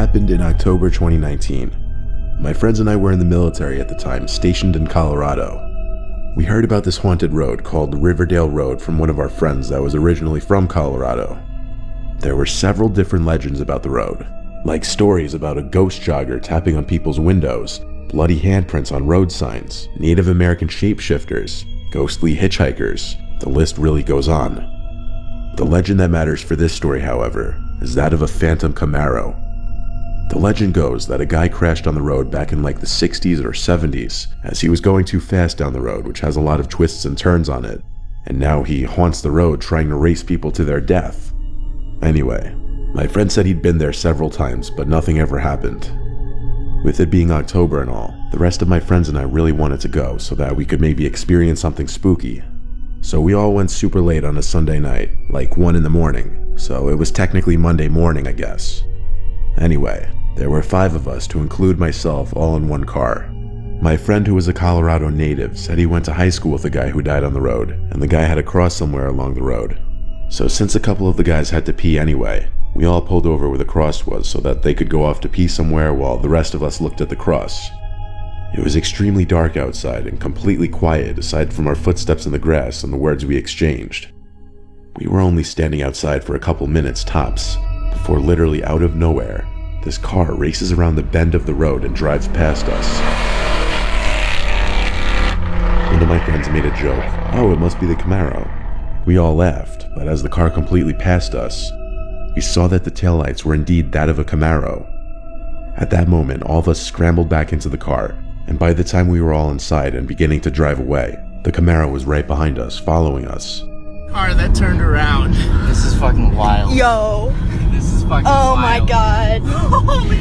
happened in October 2019. My friends and I were in the military at the time, stationed in Colorado. We heard about this haunted road called Riverdale Road from one of our friends that was originally from Colorado. There were several different legends about the road, like stories about a ghost jogger tapping on people's windows, bloody handprints on road signs, Native American shapeshifters, ghostly hitchhikers. The list really goes on. The legend that matters for this story, however, is that of a phantom Camaro. The legend goes that a guy crashed on the road back in like the 60s or 70s as he was going too fast down the road, which has a lot of twists and turns on it, and now he haunts the road trying to race people to their death. Anyway, my friend said he'd been there several times, but nothing ever happened. With it being October and all, the rest of my friends and I really wanted to go so that we could maybe experience something spooky. So we all went super late on a Sunday night, like 1 in the morning, so it was technically Monday morning, I guess. Anyway, there were 5 of us, to include myself, all in one car. My friend, who was a Colorado native, said he went to high school with a guy who died on the road, and the guy had to cross somewhere along the road. So since a couple of the guys had to pee anyway, we all pulled over where the cross was so that they could go off to pee somewhere while the rest of us looked at the cross. It was extremely dark outside and completely quiet aside from our footsteps in the grass and the words we exchanged. We were only standing outside for a couple minutes tops, before literally out of nowhere, this car races around the bend of the road and drives past us. One of my friends made a joke, "Oh, it must be the Camaro." We all laughed, but as the car completely passed us, we saw that the taillights were indeed that of a Camaro. At that moment, all of us scrambled back into the car, and by the time we were all inside and beginning to drive away, the Camaro was right behind us, following us. Car that turned around. This is fucking wild. Yo. This is fucking Oh wild. my god.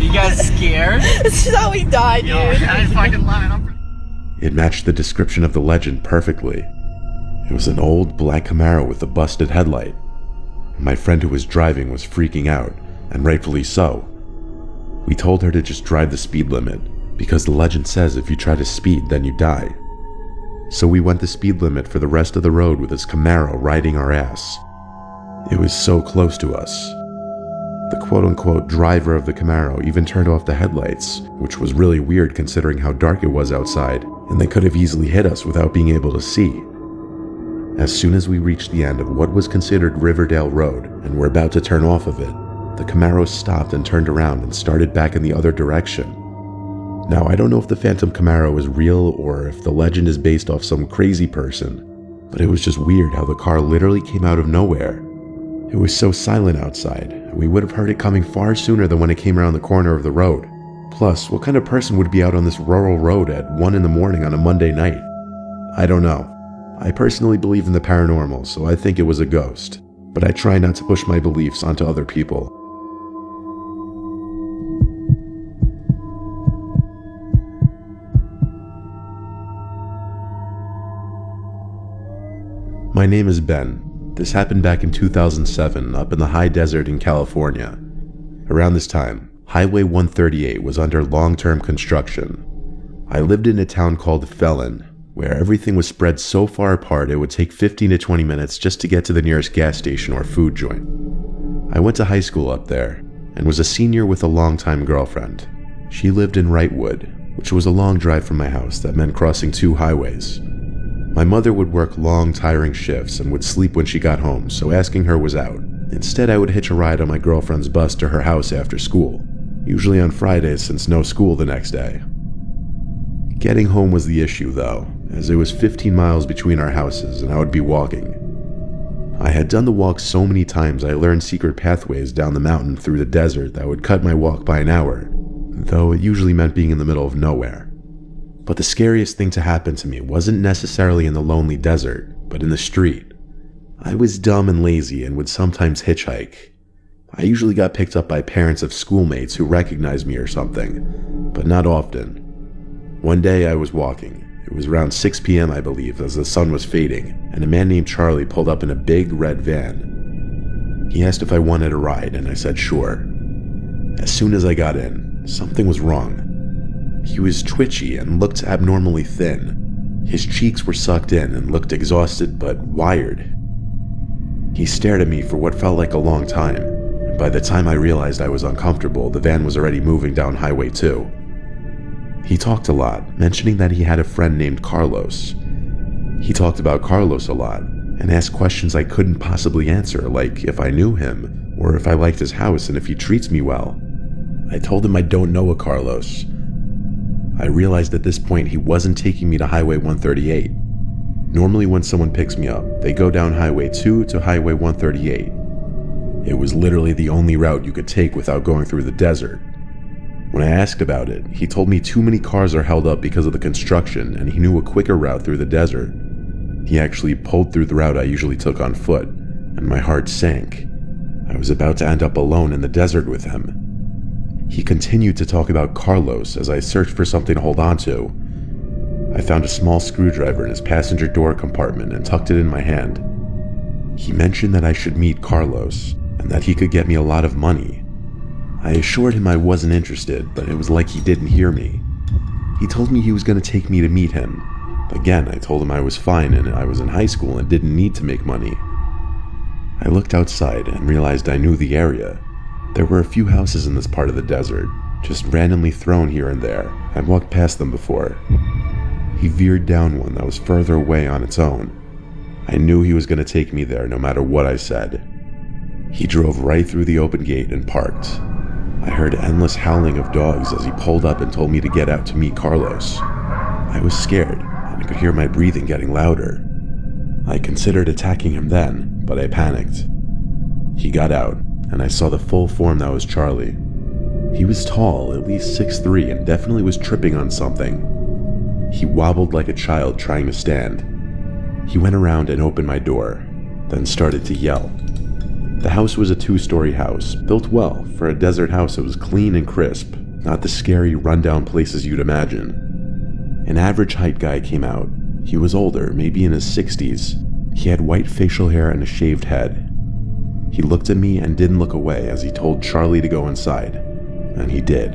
You guys scared? This is how we died, dude. I fucking lied. It matched the description of the legend perfectly. It was an old black Camaro with a busted headlight. My friend who was driving was freaking out, and rightfully so. We told her to just drive the speed limit, because the legend says if you try to speed, then you die. So we went the speed limit for the rest of the road with this Camaro riding our ass. It was so close to us. The quote-unquote driver of the Camaro even turned off the headlights, which was really weird considering how dark it was outside, and they could have easily hit us without being able to see. As soon as we reached the end of what was considered Riverdale Road and were about to turn off of it, the Camaro stopped and turned around and started back in the other direction. Now, I don't know if the Phantom Camaro is real or if the legend is based off some crazy person, but it was just weird how the car literally came out of nowhere. It was so silent outside, and we would have heard it coming far sooner than when it came around the corner of the road. Plus, what kind of person would be out on this rural road at 1 in the morning on a Monday night? I don't know. I personally believe in the paranormal, so I think it was a ghost, but I try not to push my beliefs onto other people. My name is Ben. This happened back in 2007 up in the high desert in California. Around this time, Highway 138 was under long-term construction. I lived in a town called Felon, where everything was spread so far apart it would take 15 to 20 minutes just to get to the nearest gas station or food joint. I went to high school up there and was a senior with a longtime girlfriend. She lived in Wrightwood, which was a long drive from my house that meant crossing 2 highways. My mother would work long, tiring shifts and would sleep when she got home, so asking her was out. Instead, I would hitch a ride on my girlfriend's bus to her house after school, usually on Fridays since no school the next day. Getting home was the issue though, as it was 15 miles between our houses and I would be walking. I had done the walk so many times I learned secret pathways down the mountain through the desert that would cut my walk by an hour, though it usually meant being in the middle of nowhere. But the scariest thing to happen to me wasn't necessarily in the lonely desert, but in the street. I was dumb and lazy and would sometimes hitchhike. I usually got picked up by parents of schoolmates who recognized me or something, but not often. One day I was walking. It was around 6 p.m. I believe, as the sun was fading, and a man named Charlie pulled up in a big red van. He asked if I wanted a ride, and I said sure. As soon as I got in, something was wrong. He was twitchy and looked abnormally thin. His cheeks were sucked in and looked exhausted but wired. He stared at me for what felt like a long time, and by the time I realized I was uncomfortable, the van was already moving down Highway 2. He talked a lot, mentioning that he had a friend named Carlos. He talked about Carlos a lot, and asked questions I couldn't possibly answer, like if I knew him, or if I liked his house and if he treats me well. I told him I don't know a Carlos. I realized at this point he wasn't taking me to Highway 138. Normally when someone picks me up, they go down Highway 2 to Highway 138. It was literally the only route you could take without going through the desert. When I asked about it, he told me too many cars are held up because of the construction and he knew a quicker route through the desert. He actually pulled through the route I usually took on foot, and my heart sank. I was about to end up alone in the desert with him. He continued to talk about Carlos as I searched for something to hold on to. I found a small screwdriver in his passenger door compartment and tucked it in my hand. He mentioned that I should meet Carlos, and that he could get me a lot of money. I assured him I wasn't interested, but it was like he didn't hear me. He told me he was going to take me to meet him. Again, I told him I was fine and I was in high school and didn't need to make money. I looked outside and realized I knew the area. There were a few houses in this part of the desert, just randomly thrown here and there. I'd walked past them before. He veered down one that was further away on its own. I knew he was going to take me there no matter what I said. He drove right through the open gate and parked. I heard endless howling of dogs as he pulled up and told me to get out to meet Carlos. I was scared, and I could hear my breathing getting louder. I considered attacking him then, but I panicked. He got out, and I saw the full form that was Charlie. He was tall, at least 6'3", and definitely was tripping on something. He wobbled like a child trying to stand. He went around and opened my door, then started to yell. The house was a 2-story house, built well. For a desert house, it was clean and crisp, not the scary, rundown places you'd imagine. An average height guy came out. He was older, maybe in his 60s. He had white facial hair and a shaved head. He looked at me and didn't look away as he told Charlie to go inside, and he did.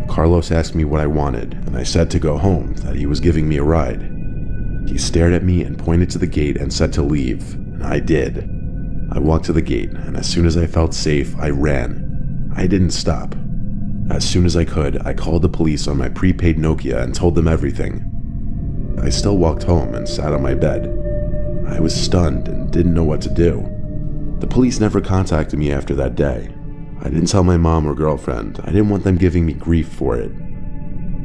Carlos asked me what I wanted, and I said to go home, that he was giving me a ride. He stared at me and pointed to the gate and said to leave, and I did. I walked to the gate, and as soon as I felt safe, I ran. I didn't stop. As soon as I could, I called the police on my prepaid Nokia and told them everything. I still walked home and sat on my bed. I was stunned and didn't know what to do. The police never contacted me after that day. I didn't tell my mom or girlfriend. I didn't want them giving me grief for it.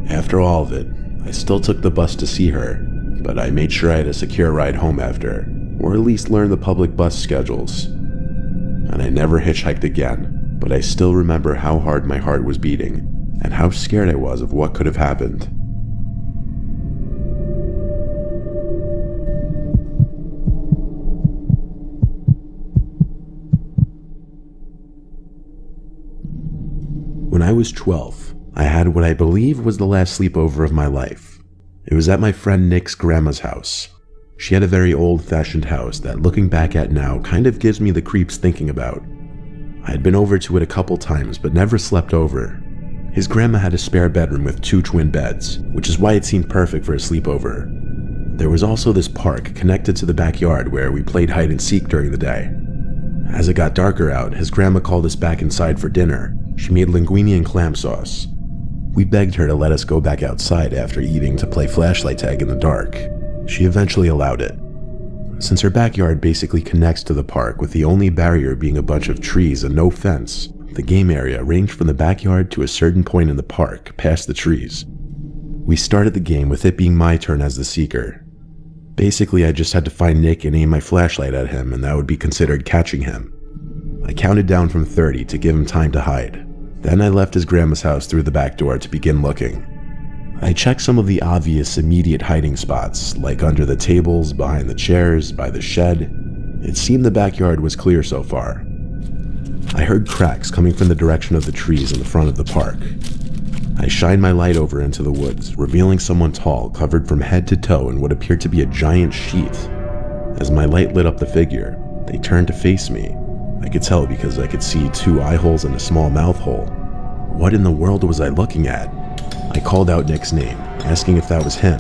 After all of it, I still took the bus to see her, but I made sure I had a secure ride home after, or at least learn the public bus schedules. And I never hitchhiked again, but I still remember how hard my heart was beating, and how scared I was of what could have happened. When I was 12, I had what I believe was the last sleepover of my life. It was at my friend Nick's grandma's house. She had a very old-fashioned house that, looking back at now, kind of gives me the creeps thinking about. I had been over to it a couple times, but never slept over. His grandma had a spare bedroom with 2 twin beds, which is why it seemed perfect for a sleepover. There was also this park connected to the backyard where we played hide and seek during the day. As it got darker out, his grandma called us back inside for dinner. She made linguine and clam sauce. We begged her to let us go back outside after eating to play flashlight tag in the dark. She eventually allowed it. Since her backyard basically connects to the park, with the only barrier being a bunch of trees and no fence, the game area ranged from the backyard to a certain point in the park, past the trees. We started the game with it being my turn as the seeker. Basically, I just had to find Nick and aim my flashlight at him, and that would be considered catching him. I counted down from 30 to give him time to hide. Then I left his grandma's house through the back door to begin looking. I checked some of the obvious immediate hiding spots, like under the tables, behind the chairs, by the shed. It seemed the backyard was clear so far. I heard cracks coming from the direction of the trees in the front of the park. I shined my light over into the woods, revealing someone tall, covered from head to toe in what appeared to be a giant sheet. As my light lit up the figure, they turned to face me. I could tell because I could see 2 eye holes and a small mouth hole. What in the world was I looking at? I called out Nick's name, asking if that was him,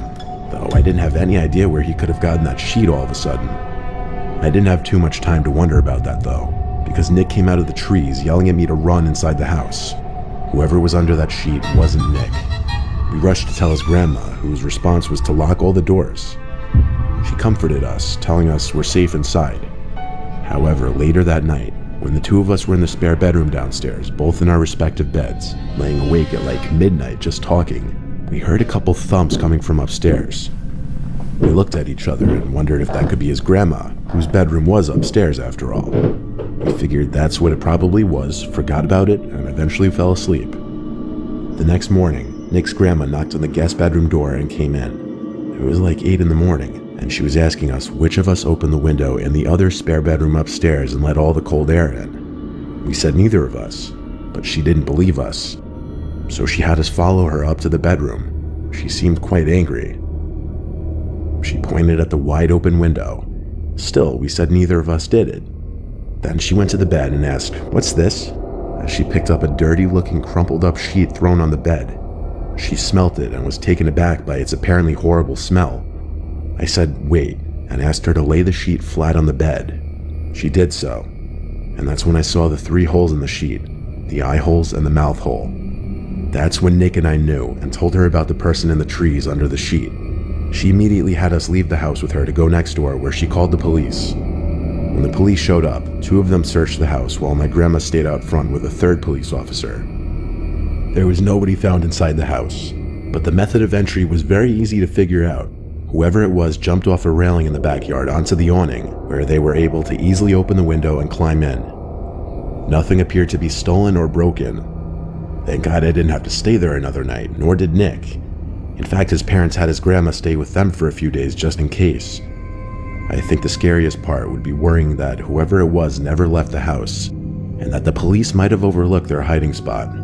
though I didn't have any idea where he could have gotten that sheet all of a sudden. I didn't have too much time to wonder about that though, because Nick came out of the trees yelling at me to run inside the house. Whoever was under that sheet wasn't Nick. We rushed to tell his grandma, whose response was to lock all the doors. She comforted us, telling us we're safe inside. However, later that night, when the two of us were in the spare bedroom downstairs, both in our respective beds, laying awake at like midnight just talking, we heard a couple thumps coming from upstairs. We looked at each other and wondered if that could be his grandma, whose bedroom was upstairs after all. We figured that's what it probably was, forgot about it, and eventually fell asleep. The next morning, Nick's grandma knocked on the guest bedroom door and came in. It was like 8 in the morning, and she was asking us which of us opened the window in the other spare bedroom upstairs and let all the cold air in. We said neither of us, but she didn't believe us. So she had us follow her up to the bedroom. She seemed quite angry. She pointed at the wide open window. Still, we said neither of us did it. Then she went to the bed and asked, "What's this?" as she picked up a dirty-looking crumpled up sheet thrown on the bed. She smelt it and was taken aback by its apparently horrible smell. I said, "Wait," and asked her to lay the sheet flat on the bed. She did so, and that's when I saw the 3 holes in the sheet, the eye holes and the mouth hole. That's when Nick and I knew and told her about the person in the trees under the sheet. She immediately had us leave the house with her to go next door, where she called the police. When the police showed up, 2 of them searched the house while my grandma stayed out front with a 3rd police officer. There was nobody found inside the house, but the method of entry was very easy to figure out. Whoever it was jumped off a railing in the backyard onto the awning, where they were able to easily open the window and climb in. Nothing appeared to be stolen or broken. Thank God I didn't have to stay there another night, nor did Nick. In fact, his parents had his grandma stay with them for a few days just in case. I think the scariest part would be worrying that whoever it was never left the house, and that the police might have overlooked their hiding spot.